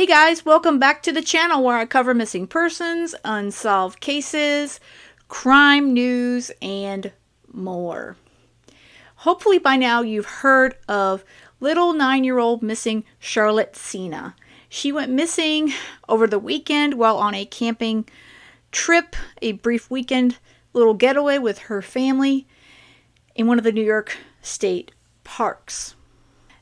Hey guys, welcome back to the channel where I cover missing persons, unsolved cases, crime news, and more. Hopefully by now you've heard of little 9-year-old missing Charlotte Sena. She went missing over the weekend while on a camping trip, a brief weekend little getaway with her family in one of the New York State parks.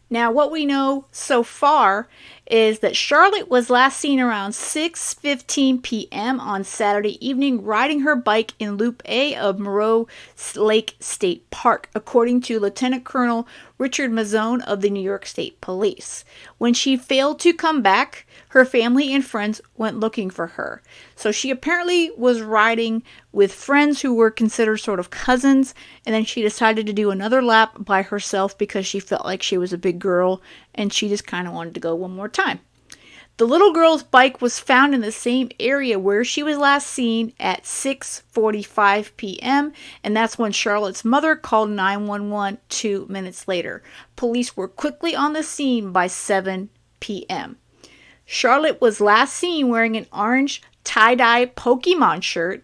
Now, what we know so far is that Charlotte was last seen around 6:15 p.m. on Saturday evening riding her bike in Loop A of Moreau Lake State Park, according to Lieutenant Colonel Richard Mazzone of the New York State Police. When she failed to come back, her family and friends went looking for her. So she apparently was riding with friends who were considered sort of cousins, and then she decided to do another lap by herself because she felt like she was a big girl and she just kind of wanted to go one more time. The little girl's bike was found in the same area where she was last seen at 6:45 p.m., and that's when Charlotte's mother called 911 2 minutes later. Police were quickly on the scene by 7 p.m. Charlotte was last seen wearing an orange tie-dye Pokemon shirt,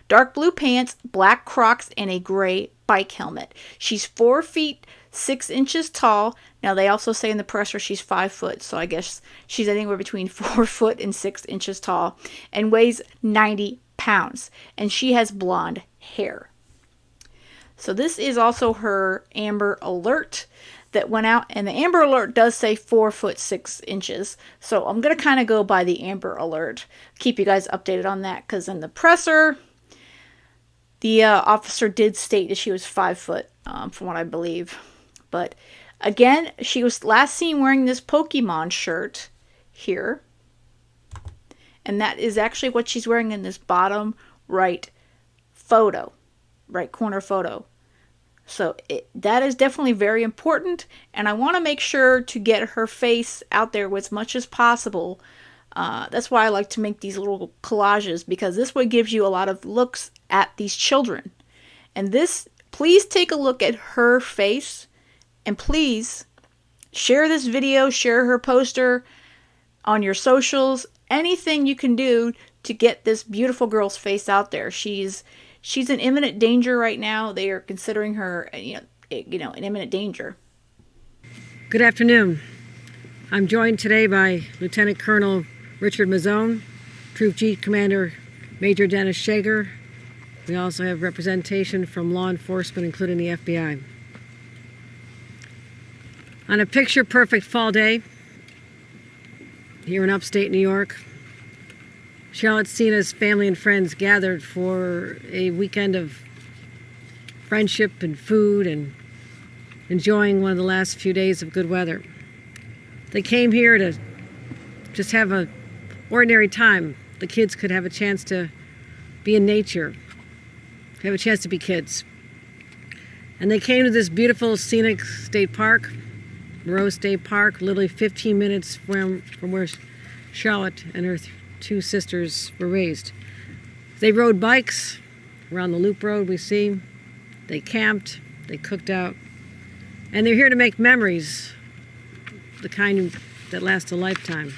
dark blue pants, black Crocs, and a gray bike helmet. She's 4 feet 6 inches tall. Now they also say in the presser she's 5 foot, so I guess she's anywhere between 4 foot and 6 inches tall, and weighs 90 pounds. And she has blonde hair. So this is also her Amber Alert that went out, and the Amber Alert does say 4 foot 6 inches. So I'm going to kind of go by the Amber Alert. Keep you guys updated on that, because in the presser, the officer did state that she was 5 foot, from what I believe. But again, she was last seen wearing this Pokemon shirt here. And that is actually what she's wearing in this bottom right photo, right corner photo. So that is definitely very important, and I want to make sure to get her face out there as much as possible. That's why I like to make these little collages, because this way gives you a lot of looks at these children. And this, please take a look at her face, and please share this video, share her poster on your socials, anything you can do to get this beautiful girl's face out there. She's in imminent danger right now. They are considering her, in imminent danger. Good afternoon. I'm joined today by Lieutenant Colonel Richard Mazzone, Troop G Commander Major Dennis Shager. We also have representation from law enforcement, including the FBI. On a picture-perfect fall day here in upstate New York, Charlotte Sena's family and friends gathered for a weekend of friendship and food and enjoying one of the last few days of good weather. They came here to just have an ordinary time. The kids could have a chance to be in nature, have a chance to be kids. And they came to this beautiful scenic state park, Moreau State Park, literally 15 minutes from where Charlotte and her 2 sisters were raised. They rode bikes around the loop road we see. They camped, they cooked out, and they're here to make memories, the kind that last a lifetime.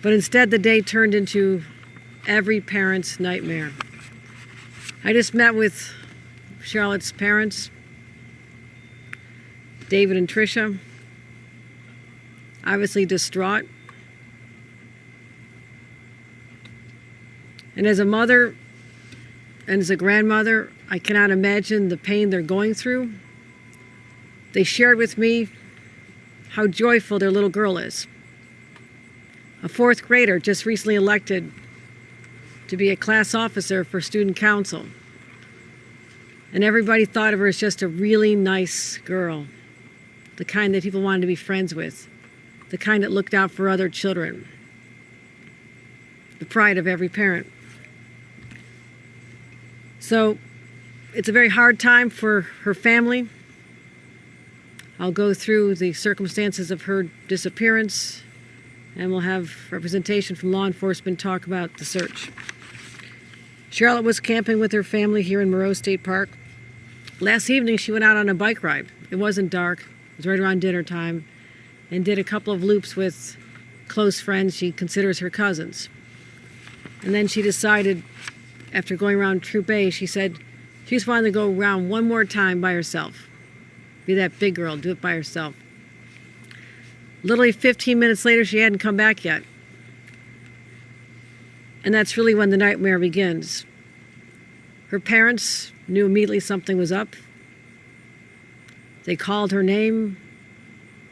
But instead the day turned into every parent's nightmare. I just met with Charlotte's parents, David and Tricia, obviously distraught. And as a mother and as a grandmother, I cannot imagine the pain they're going through. They shared with me how joyful their little girl is. A 4th grader just recently elected to be a class officer for student council. And everybody thought of her as just a really nice girl, the kind that people wanted to be friends with, the kind that looked out for other children, the pride of every parent. So it's a very hard time for her family. I'll go through the circumstances of her disappearance, and we'll have representation from law enforcement talk about the search. Charlotte was camping with her family here in Moreau State Park. Last evening she went out on a bike ride. It wasn't dark, it was right around dinner time, and did a couple of loops with close friends she considers her cousins. And then she decided, after going around Troop A, she said she just wanted to go around one more time by herself. Be that big girl, do it by herself. Literally 15 minutes later, she hadn't come back yet. And that's really when the nightmare begins. Her parents knew immediately something was up. They called her name.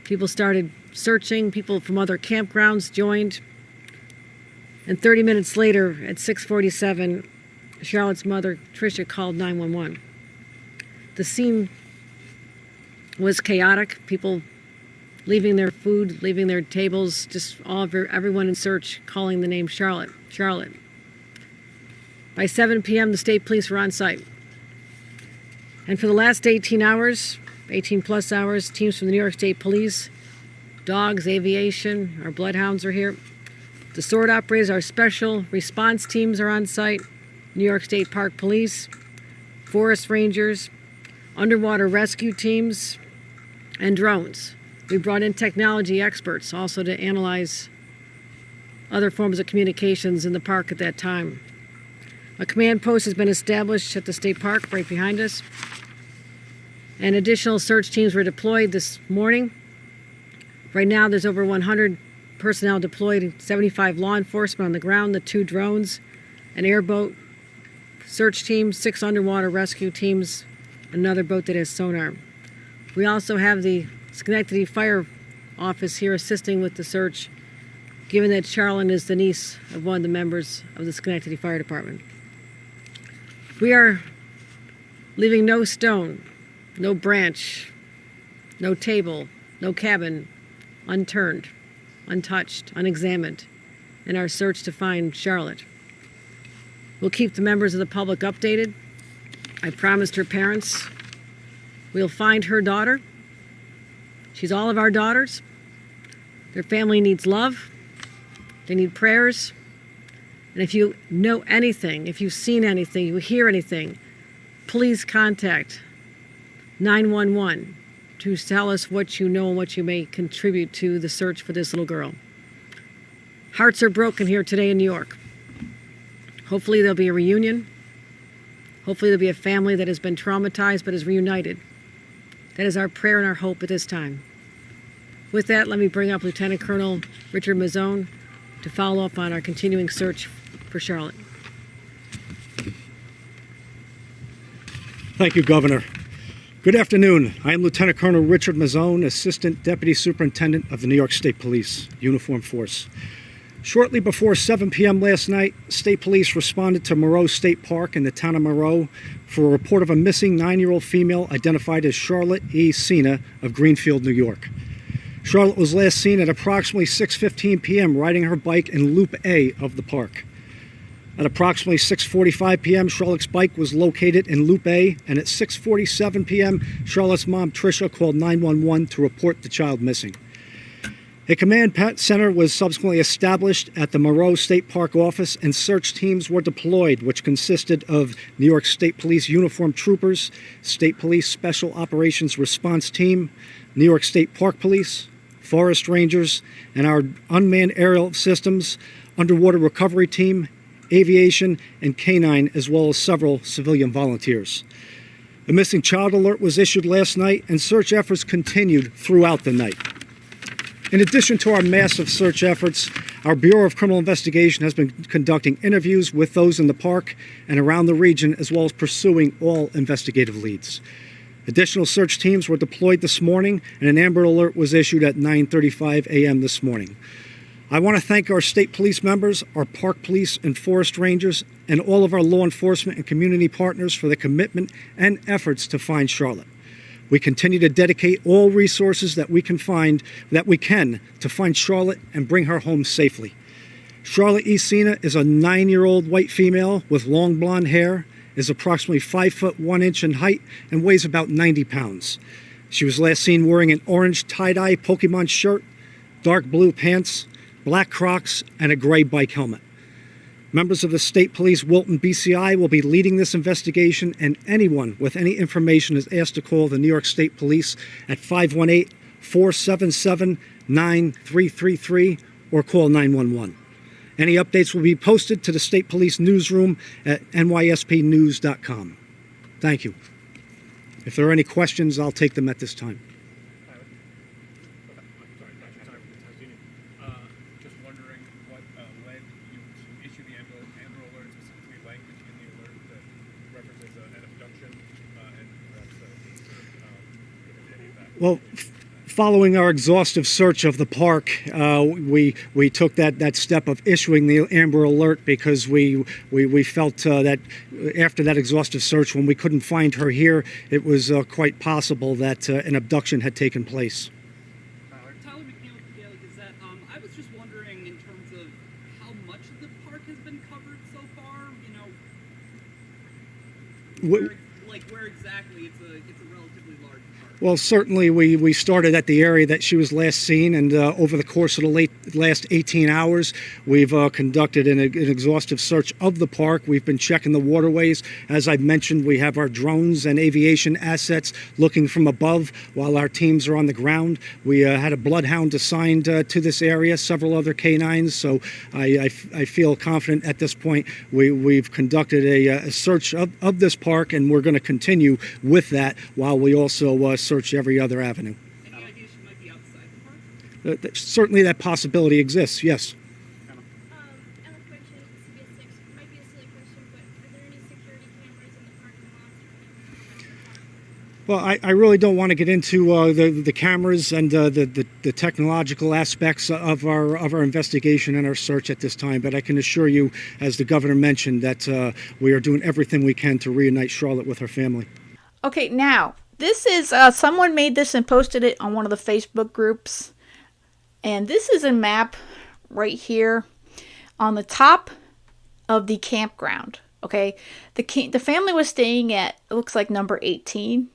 People started searching. People from other campgrounds joined. And 30 minutes later, at 6:47, Charlotte's mother, Tricia, called 911. The scene was chaotic. People leaving their food, leaving their tables, just everyone in search, calling the name Charlotte. Charlotte. By 7 p.m., the state police were on site. And for the last 18 plus hours, teams from the New York State Police, dogs, aviation, our bloodhounds are here. The sword operators, our special response teams are on site. New York State Park Police, forest rangers, underwater rescue teams, and drones. We brought in technology experts also to analyze other forms of communications in the park at that time. A command post has been established at the state park right behind us. And additional search teams were deployed this morning. Right now there's over 100 personnel deployed, 75 law enforcement on the ground, the 2 drones, an airboat search team, 6 underwater rescue teams, another boat that has sonar. We also have the Schenectady Fire Office here assisting with the search, given that Charlotte is the niece of one of the members of the Schenectady Fire Department. We are leaving no stone, no branch, no table, no cabin unturned, untouched, unexamined in our search to find Charlotte. We'll keep the members of the public updated. I promised her parents we'll find her daughter. She's all of our daughters. Their family needs love. They need prayers. And if you know anything, if you've seen anything, you hear anything, please contact 911 to tell us what you know and what you may contribute to the search for this little girl. Hearts are broken here today in New York. Hopefully there'll be a reunion. Hopefully there'll be a family that has been traumatized but is reunited. That is our prayer and our hope at this time. With that, let me bring up Lieutenant Colonel Richard Mazzone to follow up on our continuing search for Charlotte. Thank you, Governor. Good afternoon. I am Lieutenant Colonel Richard Mazzone, Assistant Deputy Superintendent of the New York State Police Uniform Force. Shortly before 7 p.m. last night, State Police responded to Moreau State Park in the town of Moreau for a report of a missing 9-year-old female identified as Charlotte Sena of Greenfield, New York. Charlotte was last seen at approximately 6:15 p.m. riding her bike in Loop A of the park. At approximately 6:45 p.m., Charlotte's bike was located in Loop A, and at 6:47 p.m., Charlotte's mom, Tricia, called 911 to report the child missing. A command center was subsequently established at the Moreau State Park office, and search teams were deployed, which consisted of New York State Police uniformed troopers, State Police Special Operations Response Team, New York State Park Police, Forest Rangers, and our unmanned aerial systems, underwater recovery team, aviation, and canine, as well as several civilian volunteers. A missing child alert was issued last night, and search efforts continued throughout the night. In addition to our massive search efforts, our Bureau of Criminal Investigation has been conducting interviews with those in the park and around the region, as well as pursuing all investigative leads. Additional search teams were deployed this morning, and an Amber Alert was issued at 9:35 a.m. this morning. I want to thank our state police members, our park police and forest rangers, and all of our law enforcement and community partners for their commitment and efforts to find Charlotte. We continue to dedicate all resources that we can to find Charlotte and bring her home safely. Charlotte Sena is a 9-year-old white female with long blonde hair, is approximately 5 foot 1 inch in height, and weighs about 90 pounds. She was last seen wearing an orange tie-dye Pokemon shirt, dark blue pants, black Crocs, and a gray bike helmet. Members of the State Police Wilton BCI will be leading this investigation, and anyone with any information is asked to call the New York State Police at 518-477-9333 or call 911. Any updates will be posted to the State Police newsroom at nyspnews.com. Thank you. If there are any questions, I'll take them at this time. Just wondering what led you to issue the Amber Alert, specifically language in the alert that references an abduction, and perhaps any of that. Well, following our exhaustive search of the park, we took that step of issuing the Amber Alert because we felt that after that exhaustive search, when we couldn't find her here, it was quite possible that an abduction had taken place. Tyler McNeil with the Daily Gazette. I was just wondering, in terms of how much of the park has been covered so far. Where exactly? It's a relatively large park. Well, certainly we started at the area that she was last seen, and over the course of the last 18 hours, we've conducted an exhaustive search of the park. We've been checking the waterways. As I've mentioned, we have our drones and aviation assets looking from above while our teams are on the ground. We had a bloodhound assigned to this area, several other canines, so I feel confident at this point. We've conducted a search of this park, and we're going to continue with that while we also search every other avenue. Any idea she might be outside the park? Certainly that possibility exists, yes. Ella Quinch, CBS 6. Might be a silly question, but are there any security cameras in the parking lots or anything? Well, I really don't want to get into the cameras and the technological aspects of our investigation and our search at this time, but I can assure you, as the governor mentioned, that we are doing everything we can to reunite Charlotte with her family. Okay, now, this is, someone made this and posted it on one of the Facebook groups. And this is a map right here on the top of the campground. Okay, the family was staying at, it looks like number 18.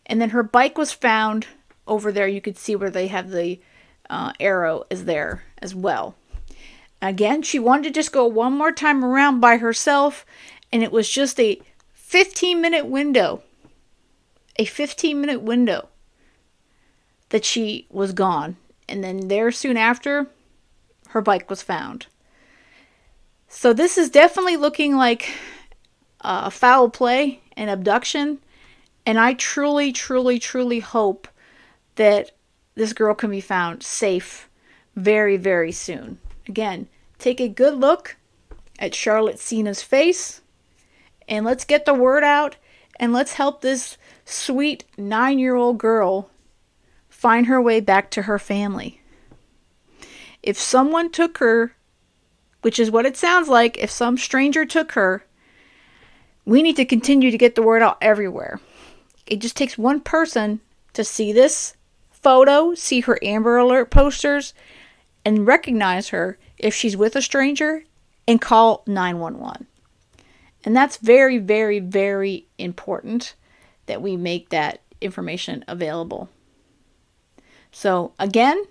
And then her bike was found over there. You could see where they have the arrow is there as well. Again, she wanted to just go one more time around by herself. And it was just a 15-minute window. A 15-minute window that she was gone. And then there soon after, her bike was found. So this is definitely looking like foul play and abduction. And I truly, truly, truly hope that this girl can be found safe very, very soon. Again, take a good look at Charlotte Sena's face. And let's get the word out. And let's help this sweet 9-year-old girl find her way back to her family. If someone took her, which is what it sounds like, if some stranger took her, we need to continue to get the word out everywhere. It just takes one person to see this photo, see her Amber Alert posters, and recognize her if she's with a stranger and call 911. And that's very, very, very important that we make that information available. So again,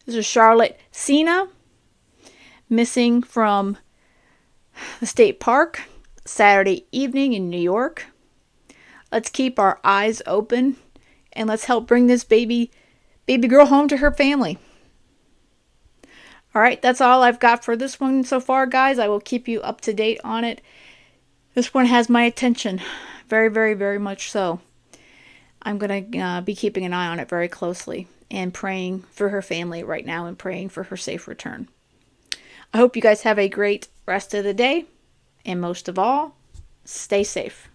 this is Charlotte Sena, missing from the state park Saturday evening in New York. Let's keep our eyes open and let's help bring this baby girl home to her family. All right, that's all I've got for this one so far, guys. I will keep you up to date on it. This one has my attention, very, very, very much so. I'm going to be keeping an eye on it very closely and praying for her family right now and praying for her safe return. I hope you guys have a great rest of the day, and most of all, stay safe.